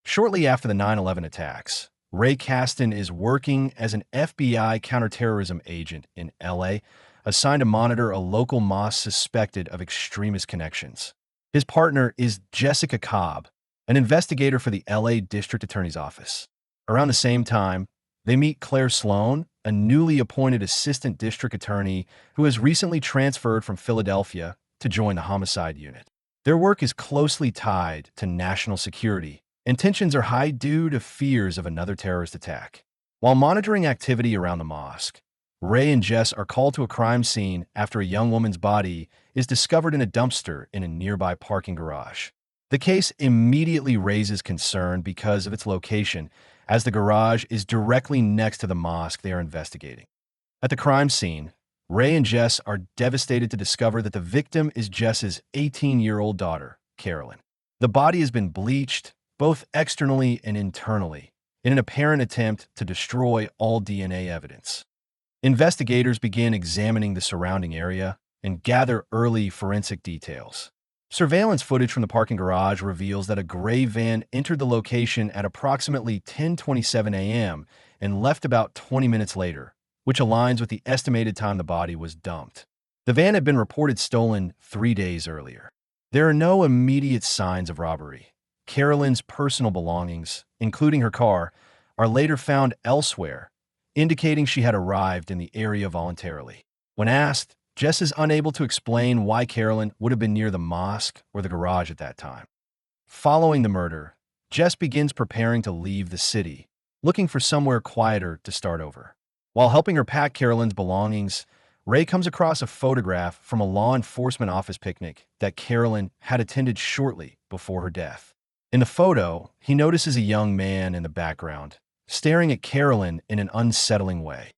Shortly after the 9/11 attacks, Ray Caston is working as an FBI counterterrorism agent in LA, assigned to monitor a local mosque suspected of extremist connections. His partner is Jessica Cobb, an investigator for the LA District Attorney's Office. Around the same time, they meet Claire Sloan, a newly appointed assistant district attorney who has recently transferred from Philadelphia to join the homicide unit. Their work is closely tied to national security, and tensions are high due to fears of another terrorist attack. While monitoring activity around the mosque, Ray and Jess are called to a crime scene after a young woman's body is discovered in a dumpster in a nearby parking garage. The case immediately raises concern because of its location, as the garage is directly next to the mosque they are investigating. At the crime scene, Ray and Jess are devastated to discover that the victim is Jess's 18-year-old daughter, Carolyn. The body has been bleached, both externally and internally, in an apparent attempt to destroy all DNA evidence. Investigators begin examining the surrounding area and gather early forensic details. Surveillance footage from the parking garage reveals that a gray van entered the location at approximately 10:27 a.m. and left about 20 minutes later, which aligns with the estimated time the body was dumped. The van had been reported stolen 3 days earlier. There are no immediate signs of robbery. Carolyn's personal belongings, including her car, are later found elsewhere, indicating she had arrived in the area voluntarily. When asked, Jess is unable to explain why Carolyn would have been near the mosque or the garage at that time. Following the murder, Jess begins preparing to leave the city, looking for somewhere quieter to start over. While helping her pack Carolyn's belongings, Ray comes across a photograph from a law enforcement office picnic that Carolyn had attended shortly before her death. In the photo, he notices a young man in the background, staring at Carolyn in an unsettling way.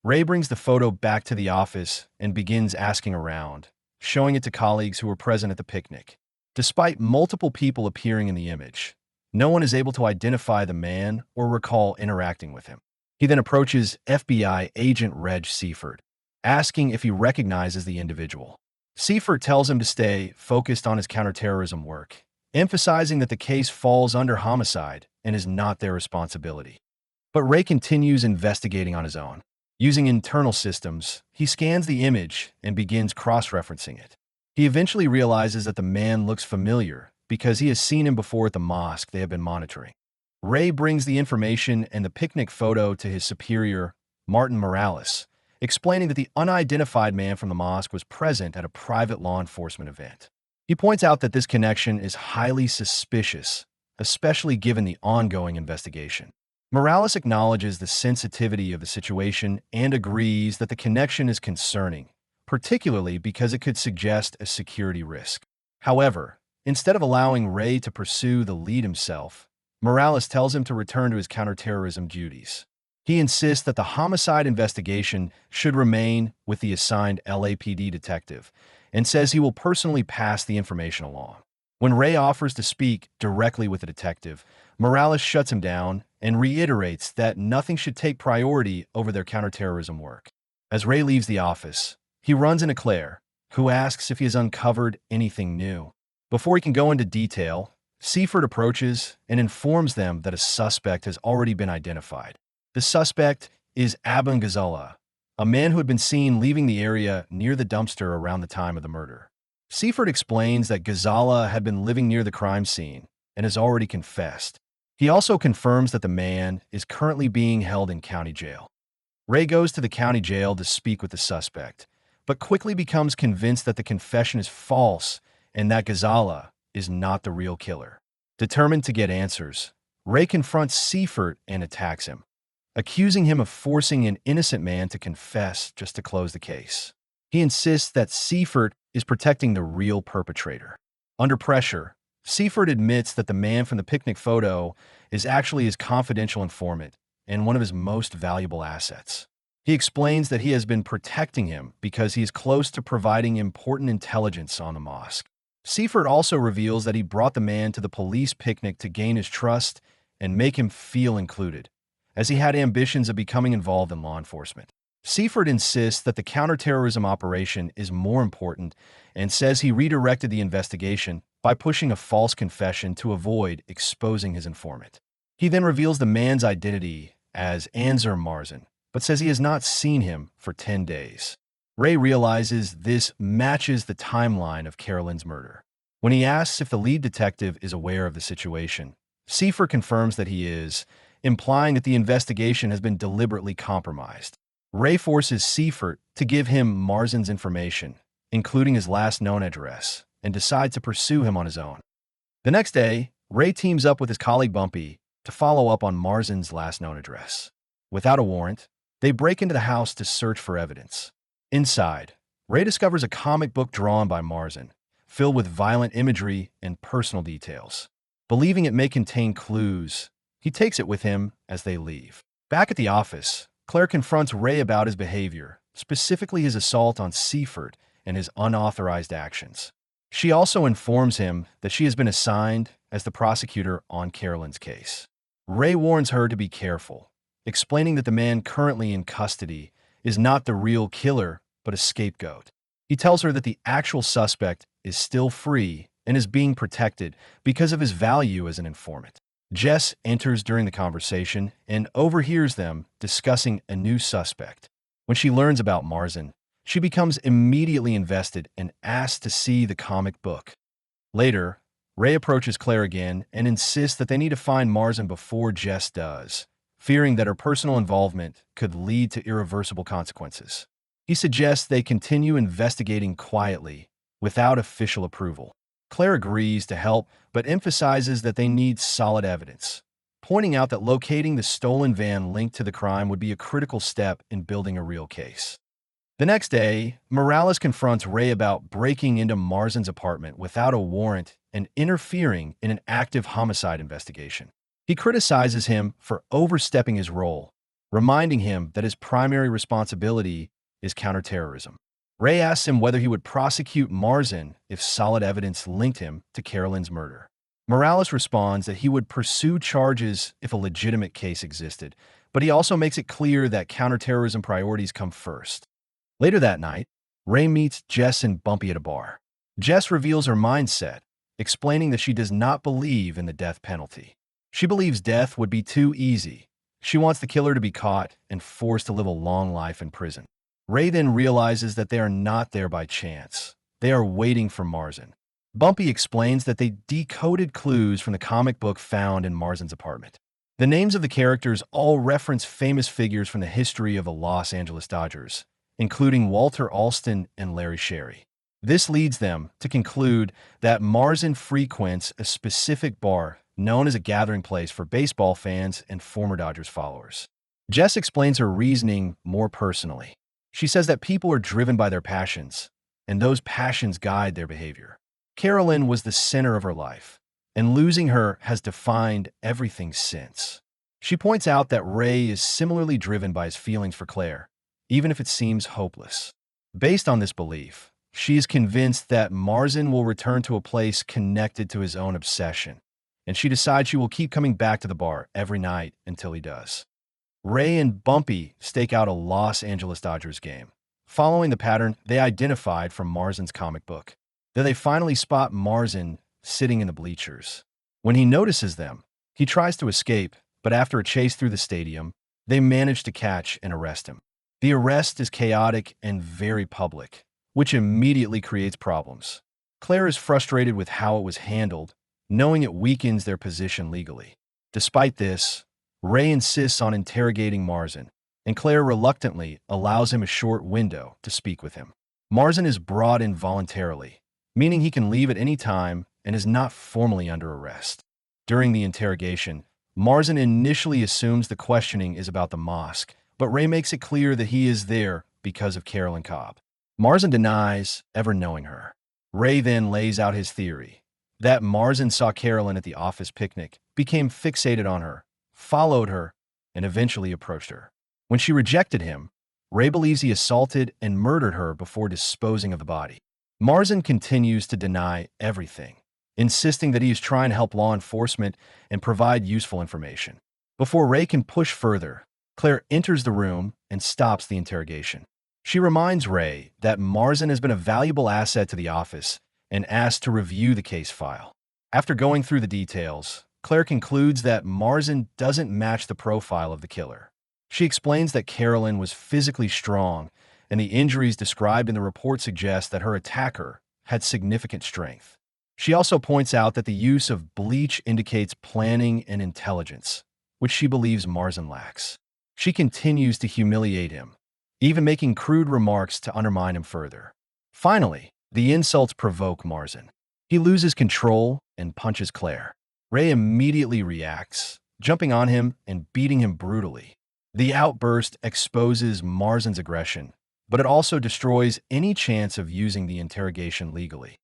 Ray brings the photo back to the office and begins asking around, showing it to colleagues who were present at the picnic. Despite multiple people appearing in the image, no one is able to identify the man or recall interacting with him. He then approaches FBI agent Reg Seifert, asking if he recognizes the individual. Seifert tells him to stay focused on his counterterrorism work, emphasizing that the case falls under homicide and is not their responsibility. But Ray continues investigating on his own. Using internal systems, he scans the image and begins cross-referencing it. He eventually realizes that the man looks familiar because he has seen him before at the mosque they have been monitoring. Ray brings the information and the picnic photo to his superior, Martin Morales, explaining that the unidentified man from the mosque was present at a private law enforcement event. He points out that this connection is highly suspicious, especially given the ongoing investigation. Morales acknowledges the sensitivity of the situation and agrees that the connection is concerning, particularly because it could suggest a security risk. However, instead of allowing Ray to pursue the lead himself, Morales tells him to return to his counterterrorism duties. He insists that the homicide investigation should remain with the assigned LAPD detective and says he will personally pass the information along. When Ray offers to speak directly with the detective, Morales shuts him down and reiterates that nothing should take priority over their counterterrorism work. As Ray leaves the office, he runs into Claire, who asks if he has uncovered anything new. Before he can go into detail, Seifert approaches and informs them that a suspect has already been identified. The suspect is Aben Ghazala, a man who had been seen leaving the area near the dumpster around the time of the murder. Seifert explains that Ghazala had been living near the crime scene and has already confessed. He also confirms that the man is currently being held in county jail. Ray goes to the county jail to speak with the suspect, but quickly becomes convinced that the confession is false and that Ghazala is not the real killer. Determined to get answers, Ray confronts Seifert and attacks him, accusing him of forcing an innocent man to confess just to close the case. He insists that Seifert is protecting the real perpetrator. Under pressure, Seifert admits that the man from the picnic photo is actually his confidential informant and one of his most valuable assets. He explains that he has been protecting him because he is close to providing important intelligence on the mosque. Seifert also reveals that he brought the man to the police picnic to gain his trust and make him feel included, as he had ambitions of becoming involved in law enforcement. Seifert insists that the counterterrorism operation is more important and says he redirected the investigation by pushing a false confession to avoid exposing his informant. He then reveals the man's identity as Anzer Marzin, but says he has not seen him for 10 days. Ray realizes this matches the timeline of Carolyn's murder. When he asks if the lead detective is aware of the situation, Seifer confirms that he is, implying that the investigation has been deliberately compromised. Ray forces Seifer to give him Marzin's information, including his last known address, and decides to pursue him on his own. The next day, Ray teams up with his colleague Bumpy to follow up on Marzin's last known address. Without a warrant, they break into the house to search for evidence. Inside, Ray discovers a comic book drawn by Marzin, filled with violent imagery and personal details. Believing it may contain clues, he takes it with him as they leave. Back at the office, Claire confronts Ray about his behavior, specifically his assault on Seifert and his unauthorized actions. She also informs him that she has been assigned as the prosecutor on Carolyn's case. Ray warns her to be careful, explaining that the man currently in custody is not the real killer, but a scapegoat. He tells her that the actual suspect is still free and is being protected because of his value as an informant. Jess enters during the conversation and overhears them discussing a new suspect. When she learns about Marzin, she becomes immediately invested and asks to see the comic book. Later, Ray approaches Claire again and insists that they need to find Marzin before Jess does, fearing that her personal involvement could lead to irreversible consequences. He suggests they continue investigating quietly, without official approval. Claire agrees to help, but emphasizes that they need solid evidence, pointing out that locating the stolen van linked to the crime would be a critical step in building a real case. The next day, Morales confronts Ray about breaking into Marzin's apartment without a warrant and interfering in an active homicide investigation. He criticizes him for overstepping his role, reminding him that his primary responsibility is counterterrorism. Ray asks him whether he would prosecute Marzin if solid evidence linked him to Carolyn's murder. Morales responds that he would pursue charges if a legitimate case existed, but he also makes it clear that counterterrorism priorities come first. Later that night, Ray meets Jess and Bumpy at a bar. Jess reveals her mindset, explaining that she does not believe in the death penalty. She believes death would be too easy. She wants the killer to be caught and forced to live a long life in prison. Ray then realizes that they are not there by chance. They are waiting for Marzin. Bumpy explains that they decoded clues from the comic book found in Marzin's apartment. The names of the characters all reference famous figures from the history of the Los Angeles Dodgers, including Walter Alston and Larry Sherry. This leads them to conclude that Marzin frequents a specific bar known as a gathering place for baseball fans and former Dodgers followers. Jess explains her reasoning more personally. She says that people are driven by their passions, and those passions guide their behavior. Carolyn was the center of her life, and losing her has defined everything since. She points out that Ray is similarly driven by his feelings for Claire, even if it seems hopeless. Based on this belief, she is convinced that Marzin will return to a place connected to his own obsession, and she decides she will keep coming back to the bar every night until he does. Ray and Bumpy stake out a Los Angeles Dodgers game, following the pattern they identified from Marzin's comic book. Then they finally spot Marzin sitting in the bleachers. When he notices them, he tries to escape, but after a chase through the stadium, they manage to catch and arrest him. The arrest is chaotic and very public, which immediately creates problems. Claire is frustrated with how it was handled, knowing it weakens their position legally. Despite this, Ray insists on interrogating Marzin, and Claire reluctantly allows him a short window to speak with him. Marzin is brought in voluntarily, meaning he can leave at any time and is not formally under arrest. During the interrogation, Marzin initially assumes the questioning is about the mosque, but Ray makes it clear that he is there because of Carolyn Cobb. Marzin denies ever knowing her. Ray then lays out his theory that Marzin saw Carolyn at the office picnic, became fixated on her, followed her, and eventually approached her. When she rejected him, Ray believes he assaulted and murdered her before disposing of the body. Marzin continues to deny everything, insisting that he is trying to help law enforcement and provide useful information. Before Ray can push further, Claire enters the room and stops the interrogation. She reminds Ray that Marzin has been a valuable asset to the office and asks to review the case file. After going through the details, Claire concludes that Marzin doesn't match the profile of the killer. She explains that Carolyn was physically strong, and the injuries described in the report suggest that her attacker had significant strength. She also points out that the use of bleach indicates planning and intelligence, which she believes Marzin lacks. She continues to humiliate him, even making crude remarks to undermine him further. Finally, the insults provoke Marzin. He loses control and punches Claire. Ray immediately reacts, jumping on him and beating him brutally. The outburst exposes Marzin's aggression, but it also destroys any chance of using the interrogation legally.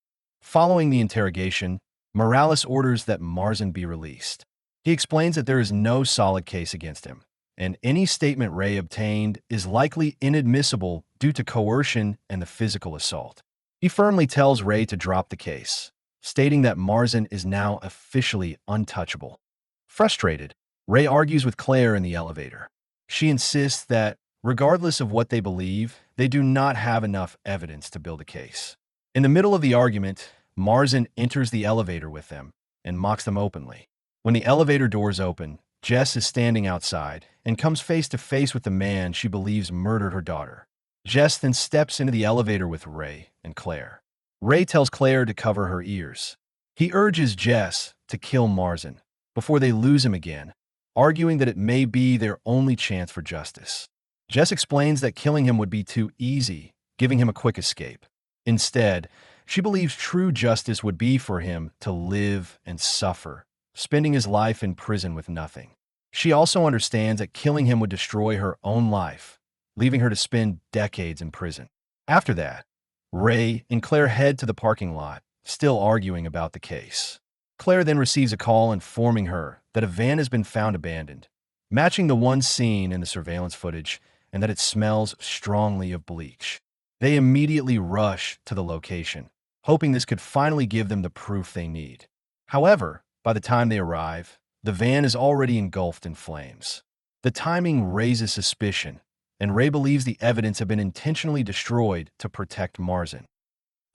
Following the interrogation, Morales orders that Marzin be released. He explains that there is no solid case against him, and any statement Ray obtained is likely inadmissible due to coercion and the physical assault. He firmly tells Ray to drop the case, stating that Marzin is now officially untouchable. Frustrated, Ray argues with Claire in the elevator. She insists that, regardless of what they believe, they do not have enough evidence to build a case. In the middle of the argument, Marzin enters the elevator with them and mocks them openly. When the elevator doors open, Jess is standing outside and comes face to face with the man she believes murdered her daughter. Jess then steps into the elevator with Ray and Claire. Ray tells Claire to cover her ears. He urges Jess to kill Marzin before they lose him again, arguing that it may be their only chance for justice. Jess explains that killing him would be too easy, giving him a quick escape. Instead, she believes true justice would be for him to live and suffer, spending his life in prison with nothing. She also understands that killing him would destroy her own life, leaving her to spend decades in prison. After that, Ray and Claire head to the parking lot, still arguing about the case. Claire then receives a call informing her that a van has been found abandoned, matching the one seen in the surveillance footage, and that it smells strongly of bleach. They immediately rush to the location, hoping this could finally give them the proof they need. However, by the time they arrive, the van is already engulfed in flames. The timing raises suspicion, and Ray believes the evidence had been intentionally destroyed to protect Marzin.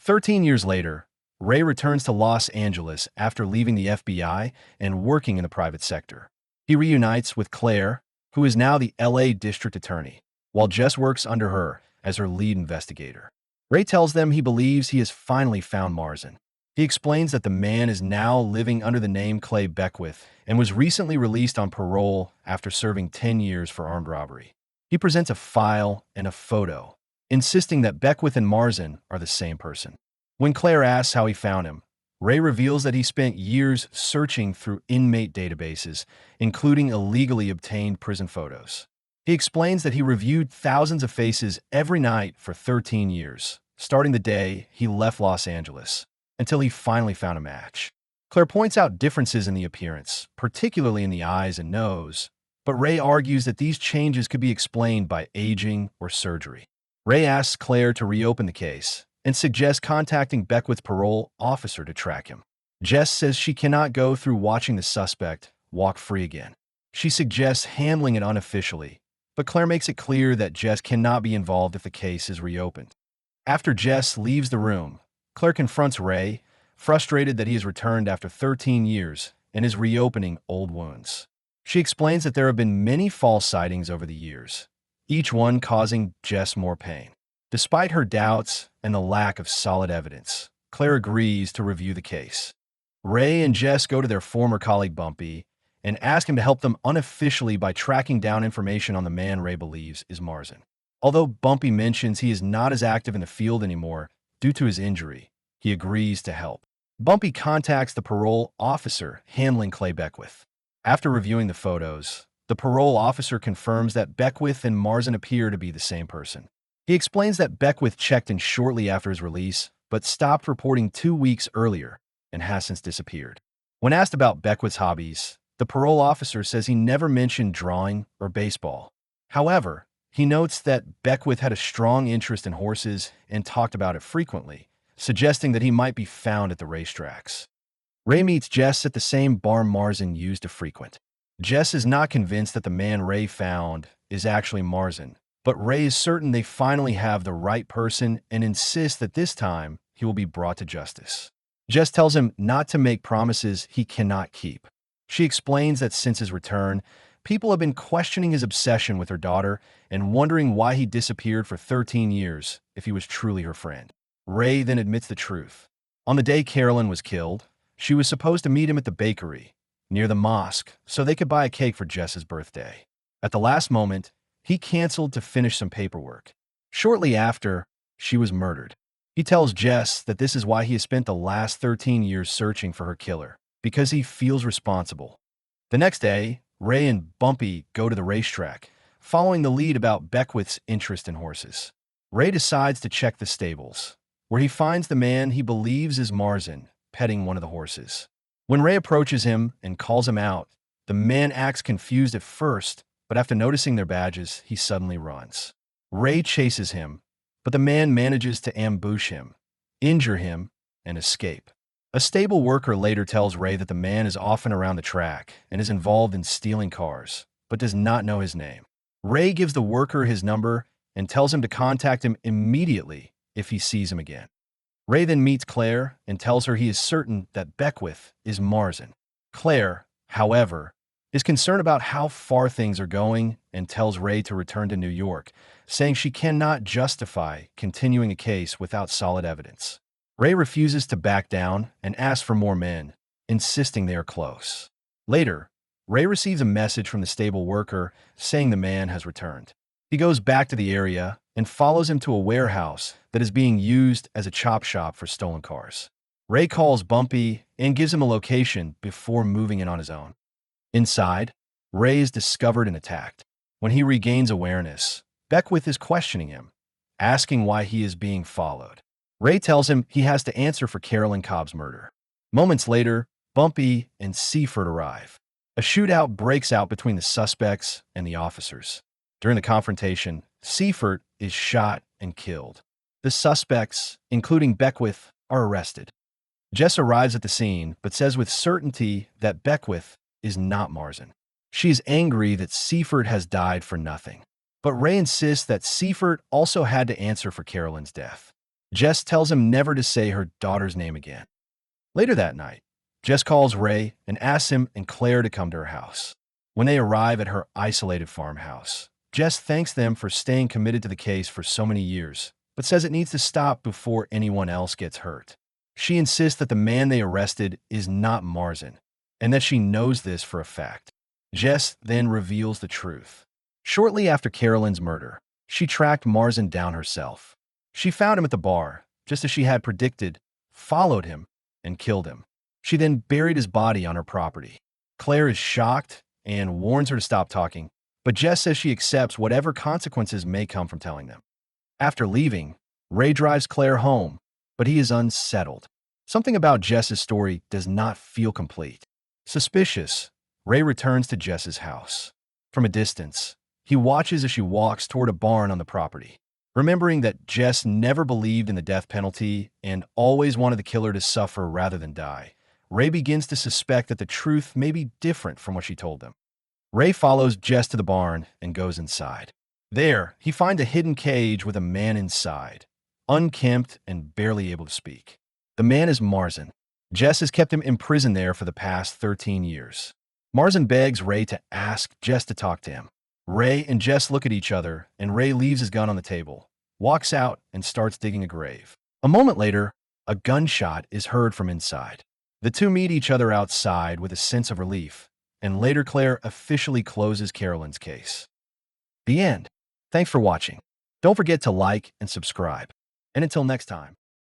13 years later, Ray returns to Los Angeles after leaving the FBI and working in the private sector. He reunites with Claire, who is now the LA District Attorney, while Jess works under her as her lead investigator. Ray tells them he believes he has finally found Marzin. He explains that the man is now living under the name Clay Beckwith and was recently released on parole after serving 10 years for armed robbery. He presents a file and a photo, insisting that Beckwith and Marzin are the same person. When Claire asks how he found him, Ray reveals that he spent years searching through inmate databases, including illegally obtained prison photos. He explains that he reviewed thousands of faces every night for 13 years, starting the day he left Los Angeles, until he finally found a match. Claire points out differences in the appearance, particularly in the eyes and nose, but Ray argues that these changes could be explained by aging or surgery. Ray asks Claire to reopen the case and suggests contacting Beckwith's parole officer to track him. Jess says she cannot go through watching the suspect walk free again. She suggests handling it unofficially, but Claire makes it clear that Jess cannot be involved if the case is reopened. After Jess leaves the room, Claire confronts Ray, frustrated that he has returned after 13 years and is reopening old wounds. She explains that there have been many false sightings over the years, each one causing Jess more pain. Despite her doubts and the lack of solid evidence, Claire agrees to review the case. Ray and Jess go to their former colleague Bumpy and ask him to help them unofficially by tracking down information on the man Ray believes is Marzin. Although Bumpy mentions he is not as active in the field anymore due to his injury, he agrees to help. Bumpy contacts the parole officer handling Clay Beckwith. After reviewing the photos, the parole officer confirms that Beckwith and Marzin appear to be the same person. He explains that Beckwith checked in shortly after his release, but stopped reporting 2 weeks earlier and has since disappeared. When asked about Beckwith's hobbies, the parole officer says he never mentioned drawing or baseball. However, he notes that Beckwith had a strong interest in horses and talked about it frequently, suggesting that he might be found at the racetracks. Ray meets Jess at the same bar Marzin used to frequent. Jess is not convinced that the man Ray found is actually Marzin, but Ray is certain they finally have the right person and insists that this time he will be brought to justice. Jess tells him not to make promises he cannot keep. She explains that since his return, people have been questioning his obsession with her daughter and wondering why he disappeared for 13 years if he was truly her friend. Ray then admits the truth. On the day Carolyn was killed, she was supposed to meet him at the bakery near the mosque so they could buy a cake for Jess's birthday. At the last moment, he canceled to finish some paperwork. Shortly after, she was murdered. He tells Jess that this is why he has spent the last 13 years searching for her killer, because he feels responsible. The next day, Ray and Bumpy go to the racetrack, following the lead about Beckwith's interest in horses. Ray decides to check the stables, where he finds the man he believes is Marzin petting one of the horses. When Ray approaches him and calls him out, the man acts confused at first, but after noticing their badges, he suddenly runs. Ray chases him, but the man manages to ambush him, injure him, and escape. A stable worker later tells Ray that the man is often around the track and is involved in stealing cars, but does not know his name. Ray gives the worker his number and tells him to contact him immediately if he sees him again. Ray then meets Claire and tells her he is certain that Beckwith is Marzin. Claire, however, is concerned about how far things are going and tells Ray to return to New York, saying she cannot justify continuing a case without solid evidence. Ray refuses to back down and asks for more men, insisting they are close. Later, Ray receives a message from the stable worker saying the man has returned. He goes back to the area and follows him to a warehouse that is being used as a chop shop for stolen cars. Ray calls Bumpy and gives him a location before moving in on his own. Inside, Ray is discovered and attacked. When he regains awareness, Beckwith is questioning him, asking why he is being followed. Ray tells him he has to answer for Carolyn Cobb's murder. Moments later, Bumpy and Seifert arrive. A shootout breaks out between the suspects and the officers. During the confrontation, Seifert is shot and killed. The suspects, including Beckwith, are arrested. Jess arrives at the scene, but says with certainty that Beckwith is not Marzin. She is angry that Seifert has died for nothing. But Ray insists that Seifert also had to answer for Carolyn's death. Jess tells him never to say her daughter's name again. Later that night, Jess calls Ray and asks him and Claire to come to her house. When they arrive at her isolated farmhouse, Jess thanks them for staying committed to the case for so many years, but says it needs to stop before anyone else gets hurt. She insists that the man they arrested is not Marzin, and that she knows this for a fact. Jess then reveals the truth. Shortly after Carolyn's murder, she tracked Marzin down herself. She found him at the bar, just as she had predicted, followed him, and killed him. She then buried his body on her property. Claire is shocked and warns her to stop talking, but Jess says she accepts whatever consequences may come from telling them. After leaving, Ray drives Claire home, but he is unsettled. Something about Jess's story does not feel complete. Suspicious, Ray returns to Jess's house. From a distance, he watches as she walks toward a barn on the property. Remembering that Jess never believed in the death penalty and always wanted the killer to suffer rather than die, Ray begins to suspect that the truth may be different from what she told them. Ray follows Jess to the barn and goes inside. There, he finds a hidden cage with a man inside, unkempt and barely able to speak. The man is Marzin. Jess has kept him imprisoned there for the past 13 years. Marzin begs Ray to ask Jess to talk to him. Ray and Jess look at each other, and Ray leaves his gun on the table, walks out, and starts digging a grave. A moment later, a gunshot is heard from inside. The two meet each other outside with a sense of relief, and later Claire officially closes Carolyn's case. The end. Thanks for watching. Don't forget to like and subscribe. And until next time.